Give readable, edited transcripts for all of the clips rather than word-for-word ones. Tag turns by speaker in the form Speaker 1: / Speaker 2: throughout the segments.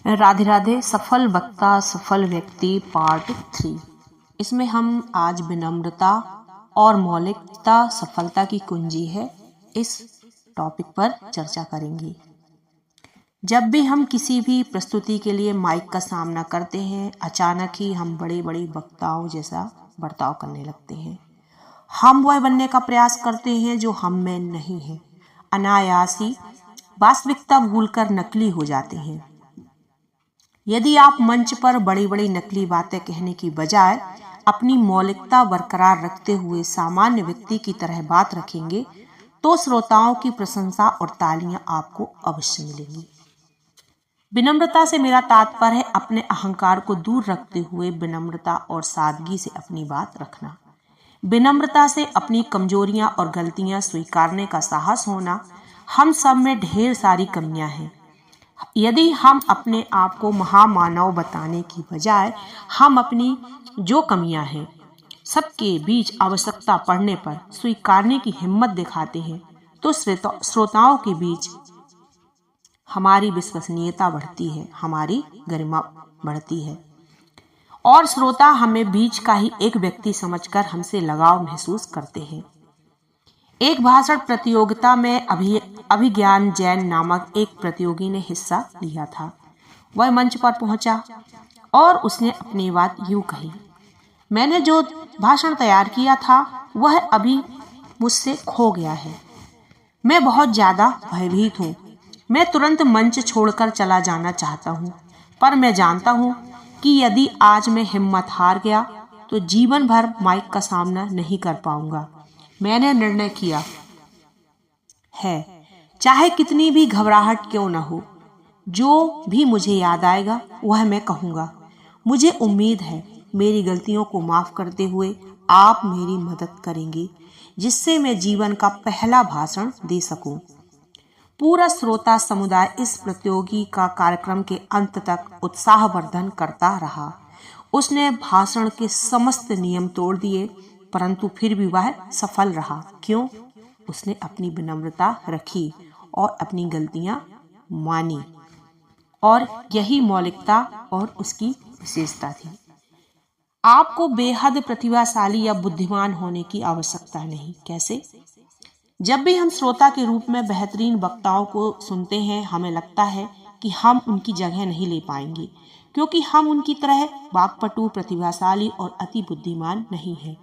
Speaker 1: राधे राधे। सफल वक्ता सफल व्यक्ति पार्ट 3। इसमें हम आज विनम्रता और मौलिकता सफलता की कुंजी है, इस टॉपिक पर चर्चा करेंगे। जब भी हम किसी भी प्रस्तुति के लिए माइक का सामना करते हैं, अचानक ही हम बड़े बड़े वक्ताओं जैसा बर्ताव करने लगते हैं। हम वह बनने का प्रयास करते हैं जो हम में नहीं है। अनायास ही वास्तविकता भूलकर नकली हो जाते हैं। यदि आप मंच पर बड़ी बड़ी नकली बातें कहने की बजाय अपनी मौलिकता बरकरार रखते हुए सामान्य व्यक्ति की तरह बात रखेंगे, तो श्रोताओं की प्रशंसा और तालियां आपको अवश्य मिलेंगी। विनम्रता से मेरा तात्पर्य है अपने अहंकार को दूर रखते हुए विनम्रता और सादगी से अपनी बात रखना। विनम्रता से अपनी कमजोरियां और गलतियां स्वीकारने का साहस होना। हम सब में ढेर सारी कमियां हैं। यदि हम अपने आप को महामानव बताने की बजाय हम अपनी जो कमियां हैं सबके बीच आवश्यकता पड़ने पर स्वीकारने की हिम्मत दिखाते हैं, तो श्रोताओं के बीच हमारी विश्वसनीयता बढ़ती है, हमारी गरिमा बढ़ती है और श्रोता हमें बीच का ही एक व्यक्ति समझकर हमसे लगाव महसूस करते हैं। एक भाषण प्रतियोगिता में अभिज्ञान जैन नामक एक प्रतियोगी ने हिस्सा लिया था। वह मंच पर पहुंचा और उसने अपनी बात यूं कही, मैंने जो भाषण तैयार किया था वह अभी मुझसे खो गया है। मैं बहुत ज्यादा भयभीत हूँ। मैं तुरंत मंच छोड़कर चला जाना चाहता हूँ, पर मैं जानता हूँ कि यदि आज मैं हिम्मत हार गया तो जीवन भर माइक का सामना नहीं कर पाऊंगा। मैंने निर्णय किया है, चाहे कितनी भी घबराहट क्यों न हो, जो भी मुझे याद आएगा वह मैं कहूँगा। मुझे उम्मीद है मेरी गलतियों को माफ करते हुए आप मेरी मदद करेंगे, जिससे मैं जीवन का पहला भाषण दे सकूं। पूरा श्रोता समुदाय इस प्रतियोगी का कार्यक्रम के अंत तक उत्साहवर्धन करता रहा। उसने भाषण के समस्त नियम तोड़ दिए, परंतु फिर भी वह सफल रहा। क्यों? उसने अपनी विनम्रता रखी और अपनी गलतियां मानी, और यही मौलिकता और उसकी विशेषता थी। आपको बेहद प्रतिभाशाली या बुद्धिमान होने की आवश्यकता नहीं। कैसे? जब भी हम श्रोता के रूप में बेहतरीन वक्ताओं को सुनते हैं, हमें लगता है कि हम उनकी जगह नहीं ले पाएंगे, क्योंकि हम उनकी तरह वाक्पटु, प्रतिभाशाली और अति बुद्धिमान नहीं हैं।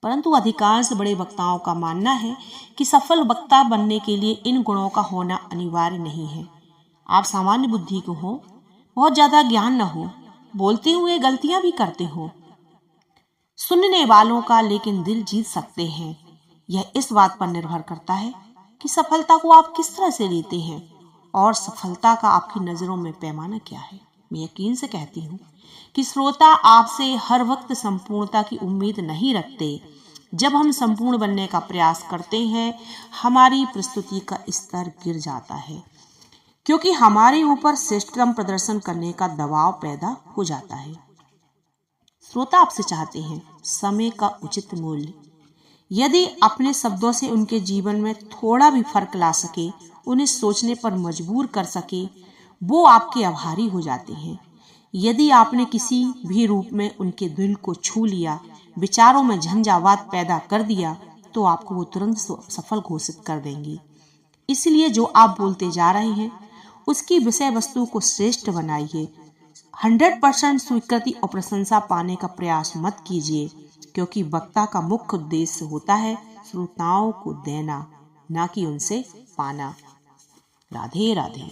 Speaker 1: परंतु अधिकांश बड़े वक्ताओं का मानना है कि सफल वक्ता बनने के लिए इन गुणों का होना अनिवार्य नहीं है। आप सामान्य बुद्धि को हो, बहुत ज्यादा ज्ञान न हो, बोलते हुए गलतियां भी करते हो, सुनने वालों का लेकिन दिल जीत सकते हैं। यह इस बात पर निर्भर करता है कि सफलता को आप किस तरह से लेते हैं और सफलता का आपकी नजरों में पैमाना क्या है। मैं यकीन से कहती हूँ कि श्रोता आपसे हर वक्त संपूर्णता की उम्मीद नहीं रखते। जब हम संपूर्ण बनने का प्रयास करते हैं, हमारी प्रस्तुति का स्तर गिर जाता है, क्योंकि हमारे ऊपर श्रेष्ठतम प्रदर्शन करने का दबाव पैदा हो जाता है। श्रोता आपसे चाहते हैं समय का उचित मूल्य। यदि अपने शब्दों से उनके जीवन में थोड़ा भी फर्क ला सके, उन्हें सोचने पर मजबूर कर सके, वो आपके आभारी हो जाते हैं। यदि आपने किसी भी रूप में उनके दिल को छू लिया, विचारों में झंझावात पैदा कर दिया, तो आपको वो तुरंत सफल घोषित कर देंगे। इसलिए जो आप बोलते जा रहे हैं उसकी विषय वस्तु को श्रेष्ठ बनाइए। 100% स्वीकृति और प्रशंसा पाने का प्रयास मत कीजिए, क्योंकि वक्ता का मुख्य उद्देश्य होता है श्रोताओं को देना, ना कि उनसे पाना। राधे राधे।